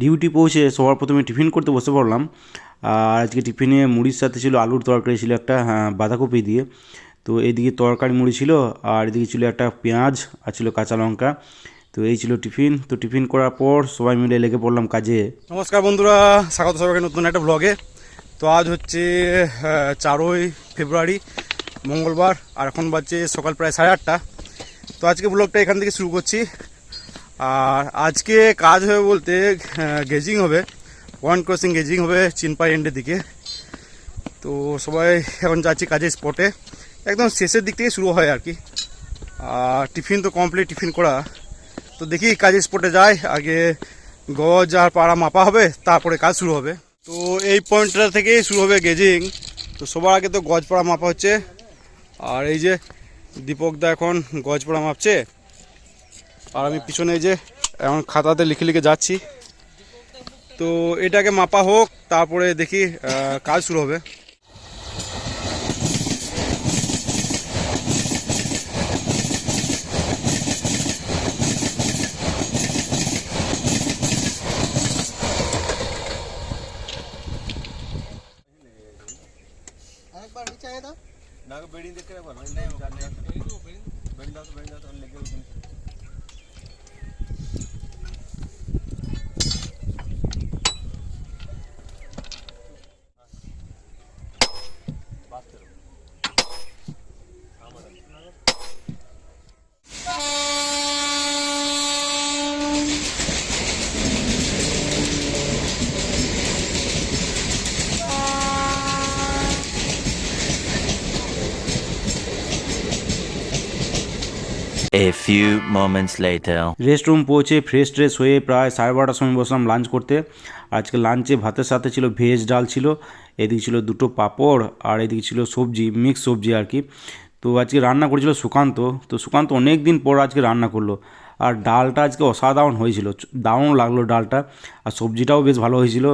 Duty পৌঁছে সবার প্রথমে টিফিন করতে বসে পড়লাম। আর আজকে টিফিনে মুড়ির সাথে ছিল আলুর তরকারি, ছিল একটা বাঁধাকপি দিয়ে। তো এইদিকে তরকারি মুড়ি ছিল, আর এদিকে ছিল একটা পেঁয়াজ, আর ছিল কাঁচা লঙ্কা। তো এই ছিল টিফিন। তো টিফিন করার পর সবাই মিলে লেগে পড়লাম কাজে। নমস্কার বন্ধুরা, স্বাগত সবাইকে নতুন একটা ব্লগে। তো আজ হচ্ছে 4ই ফেব্রুয়ারি, মঙ্গলবার, আর এখন বাজছে সকাল প্রায় 8:30। তো আজকে ব্লগটা এখান থেকে শুরু করছি। আর আজকে কাজ হবে বলতে গেজিং হবে, পয়েন্ট ক্রসিং গেজিং হবে চিনপাই এন্ডের দিকে। তো সবাই এখন যাচ্ছি কাজের স্পটে, একদম শেষের দিক থেকে শুরু হয় আর কি। আর টিফিন তো কমপ্লিট, টিফিন করা। তো দেখি কাজের স্পটে যাই, আগে গজ আর পাড়া মাপা হবে, তারপরে কাজ শুরু হবে। তো এই পয়েন্টটা থেকেই শুরু হবে গেজিং। তো সবার আগে তো গজ পাড়া মাপা হচ্ছে, আর এই যে দীপক দা এখন গজ পাড়া মাপছে, আর আমি পিছনে এই যে এখন খাতাতে লিখে লিখে যাচ্ছি। তো এটাকে মাপা হোক, তারপরে দেখি কাজ শুরু হবে। A few moments later. Rest room পৌঁছে ফ্রেশ ট্রেশ হয়ে প্রায় 12:30 সময় বসলাম লাঞ্চ করতে। আজকে লাঞ্চে ভাতের সাথে ছিল ভেজ ডাল ছিল, এদিকে ছিল দুটো পাঁপড়, আর এদিকে ছিল সবজি, মিক্স সবজি আর কি। তো আজকে রান্না করেছিল সুকান্ত। তো সুকান্ত অনেক দিন পর আজকে রান্না করলো, আর ডালটা আজকে অসাধারণ হয়েছিল, দারুণ লাগলো ডালটা। আর সবজিটাও বেশ ভালো হয়েছিল।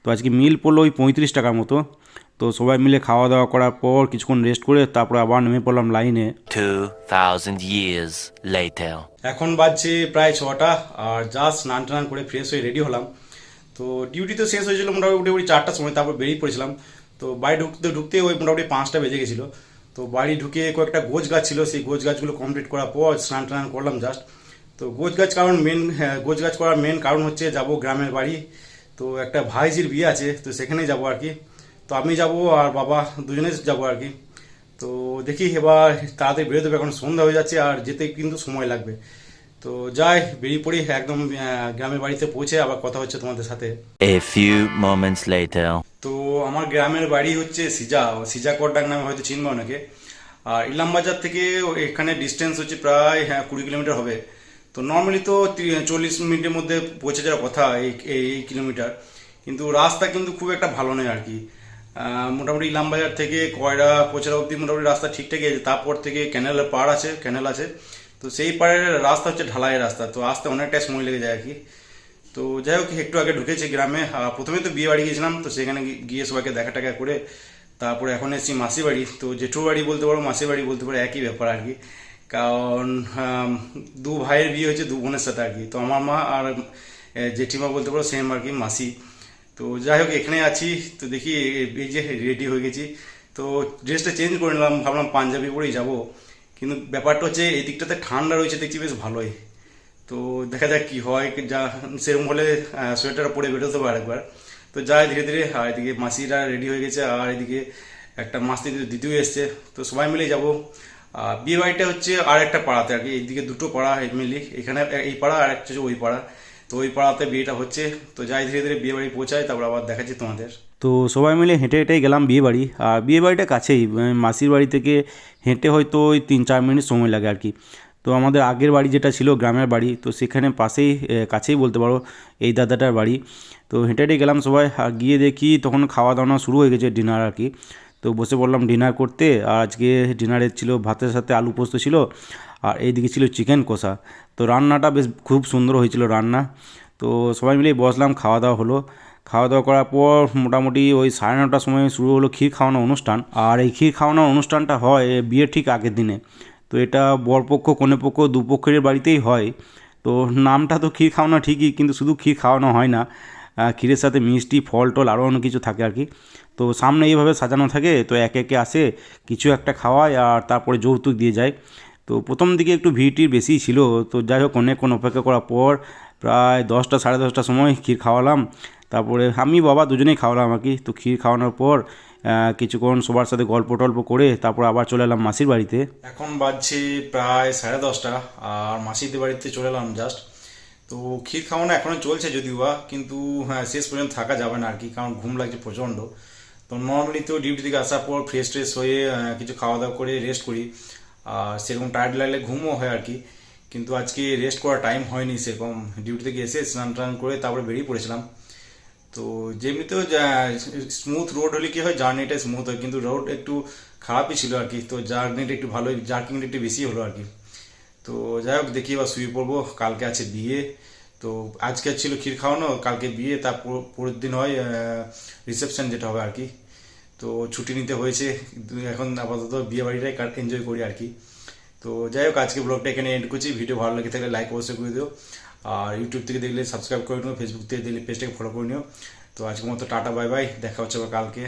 তো আজকে মিল পড়লো ওই 35 টাকার মতো। তো সবাই মিলে খাওয়া দাওয়া করার পর কিছুক্ষণ রেস্ট করে তারপর আবার নেমে পড়লাম লাইনে। 2000 years later. এখন বাজছে প্রায় 6টা, আর জাস্ট স্নান টান করে ফ্রেশ হয়ে রেডি হলাম। তো ডিউটি তো শেষ হয়েছিল মোটামুটি 4টার সময়, তারপর বেরিয়ে পড়েছিলাম। তো বাড়ি ঢুকতে ঢুকতে ওই মোটামুটি 5টা বেজে গেছিলো। তো বাড়ি ঢুকে কয়েকটা গোছ গাছ ছিল, সেই গোছ গাছগুলো কমপ্লিট করার পর স্নান টান করলাম জাস্ট। তো গোছ গাছ গোছ গাছ করার মেন কারণ হচ্ছে যাব গ্রামের বাড়ি। তো একটা ভাইজির বিয়ে আছে, তো সেখানেই যাব আর কি। তো আমি যাব আর বাবা দুজনে যাব আর কি। তো দেখি এবার তাড়াতাড়ি বেরোতে হবে, এখন সন্ধ্যা হয়ে যাচ্ছে আর যেতে কিন্তু সময় লাগবে। তো যাই, বেরিয়ে পড়ি একদম। গ্রামের বাড়িতে পৌঁছে আবার কথা হচ্ছে তোমাদের সাথে। A few moments later. তো আমার গ্রামের বাড়ি হচ্ছে সিজা করডাক নামে হয়তো চিনবে অনেকে। আর ইলামবাজার থেকে এখানে ডিস্টেন্স হচ্ছে প্রায় 20 কিলোমিটার হবে। তো নর্মালি তো 40 মিনিটের মধ্যে পৌঁছে যাওয়ার কথা এই এই কিলোমিটার, কিন্তু রাস্তা কিন্তু খুব একটা ভালো নয় আর কি। মোটামুটি ইলামবাজার থেকে কয়রা পৌঁছানো অবধি মোটামুটি রাস্তা ঠিকঠাকই আছে, তারপর থেকে ক্যানেলের পাড় আছে, ক্যানেল আছে। তো সেই পাড়ের রাস্তা হচ্ছে ঢালাইয়ের রাস্তা, তো আসতে অনেকটাই সময় লেগে যায় আর কি। তো যাই হোক, একটু আগে ঢুকেছি গ্রামে। প্রথমে তো বিয়ে বাড়ি গিয়েছিলাম, তো সেখানে গিয়ে সবাইকে দেখা টাকা করে তারপরে এখন এসেছি মাসির বাড়ি। তো জেঠুর বাড়ি বলতে পারো, মাসির বাড়ি বলতে পারো, একই ব্যাপার আর কি। কারণ দু ভাইয়ের বিয়ে হয়েছে দু বোনের সাথে আর কি। তো আমার মা আর জেঠিমা বলতে পারো সেম আর কি, মাসি। তো যাই হোক এখানে আছি। তো দেখি এই যে রেডি হয়ে গেছি। তো ড্রেসটা চেঞ্জ করে নিলাম, ভাবলাম পাঞ্জাবি পরেই যাব। কিন্তু ব্যাপারটা হচ্ছে এই দিকটাতে ঠান্ডা রয়েছে দেখছি বেশ ভালোই। তো দেখা যাক কি হয়, যা সেরকম হলে সোয়েটার পরে বেরোতে হবে আরেকবার। তো যাই ধীরে ধীরে। আর এদিকে মাসিরা রেডি হয়ে গেছে, আর এদিকে একটা মাসি দিদিও এসছে। তো সবাই মিলে যাব। বিয়ে বাড়িটা হচ্ছে আর একটা পাড়াতে আর কি, এইদিকে দুটো পাড়া মিলি, এখানে এই পাড়া আর একটা হচ্ছে ওই পাড়া। তো ওই পাড়াতে বিয়েটা হচ্ছে। তো যাই ধীরে ধীরে বিয়ে বাড়ি পৌঁছায়, তারপর আবার দেখাচ্ছি তোমাদের। তো সবাই মিলে হেঁটে হেঁটেই গেলাম বিয়ে বাড়ি। আর বিয়ে বাড়িটা কাছেই, মাসির বাড়ি থেকে হেঁটে হয়তো ওই 3-4 মিনিট সময় লাগে আর কি। তো আমাদের আগের বাড়ি যেটা ছিল গ্রামের বাড়ি, তো সেখানে পাশেই কাছেই বলতে পারো এই দাদাটার বাড়ি। তো হেঁটে হেঁটে গেলাম সবাই, আর গিয়ে দেখি তখন খাওয়া দাওয়া শুরু হয়ে গেছে, ডিনার আর কি। তো বসে পড়লাম ডিনার করতে। আর আজকে ডিনারে ছিল ভাতের সাথে আলু পোস্ত ছিল, আর এইদিকে ছিল চিকেন কষা। তো রান্নাটা বেশ খুব সুন্দর হয়েছিল রান্না। তো সবাই মিলেই বসলাম, খাওয়া দাওয়া হলো। খাওয়া দাওয়া করার পর মোটামুটি ওই 9:30টার সময় শুরু হলো ক্ষীর খাওয়ানোর অনুষ্ঠান। আর এই ক্ষীর খাওয়ানোর অনুষ্ঠানটা হয় বিয়ের ঠিক আগের দিনে। তো এটা বরপক্ষ কনেপক্ষ দুপক্ষের বাড়িতেই হয়। তো তো নামটা তো ক্ষীর খাওয়ানো ঠিকই, কিন্তু শুধু ক্ষীর খাওয়ানো হয় না, ক্ষীরের সাথে মিষ্টি ফল টল আরও অনেক কিছু থাকে আর কি। তো সামনে এইভাবে সাজানো থাকে, তো একে একে আসে, কিছু একটা খাওয়ায় আর তারপরে যৌতুক দিয়ে যায়। তো প্রথম দিকে একটু ভিড় বেশিই ছিল, তো যাই হোক অনেকক্ষণ অপেক্ষা করার পর প্রায় 10টা সাড়ে 10টার সময় ক্ষীর খাওয়ালাম। তারপরে আমি বাবা দুজনেই খাওয়ালাম আর কি। তো ক্ষীর খাওয়ানোর পর কিছুক্ষণ সবার সাথে গল্প টল্প করে তারপর আবার চলে এলাম মাসির বাড়িতে। এখন বাজছে প্রায় 10:30, আর মাসিদের বাড়িতে চলে এলাম জাস্ট। তো ক্ষীর খাওয়ানো এখনো চলছে যদিও বা, কিন্তু হ্যাঁ শেষ পর্যন্ত থাকা যাবে না আর কি, কারণ ঘুম লাগছে প্রচণ্ড। তো নর্মালি তো ডিউটি থেকে আসার পর ফ্রেশ ট্রেশ হয়ে কিছু খাওয়া দাওয়া করে রেস্ট করি, আর সেরকম টায়ার্ড লাগলে ঘুমও হয় আর কি। কিন্তু আজকে রেস্ট করার টাইম হয়নি সেরকম, ডিউটি থেকে এসে স্নান টান করে তারপরে বেরিয়ে পড়েছিলাম। তো যেমনিতেও স্মুথ রোড হলে কি হয়, জার্নিটা স্মুথ হয়, কিন্তু রোড একটু খারাপই ছিল আর কি। তো জার্নিটা একটু ভালোই, জার্কিংটা একটু বেশি হলো আর কি। তো যাই হোক দেখি এবার শুয়ে পড়বো, কালকে আছে বিয়ে। তো আজকে ছিল ক্ষীর খাওয়ানো, কালকে বিয়ে, তার পরের দিন হয় রিসেপশন যেটা হবে আর কি। তো ছুটি নিতে হয়েছে, কিন্তু এখন আপাতত বিয়ে বাড়িটাই এনজয় করি আর কি। তো যাই হোক আজকে ব্লগটা এখানে এন্ড করছি। ভিডিও ভালো লেগে থাকলে লাইক অবশ্যই করে দিও, আর ইউটিউব থেকে দেখলে সাবস্ক্রাইব করে নিও, ফেসবুক থেকে দেখলে পেজটাকে ফলো করে নিও। তো আজকের মতো টাটা বাই বাই, দেখা হচ্ছে আবার কালকে।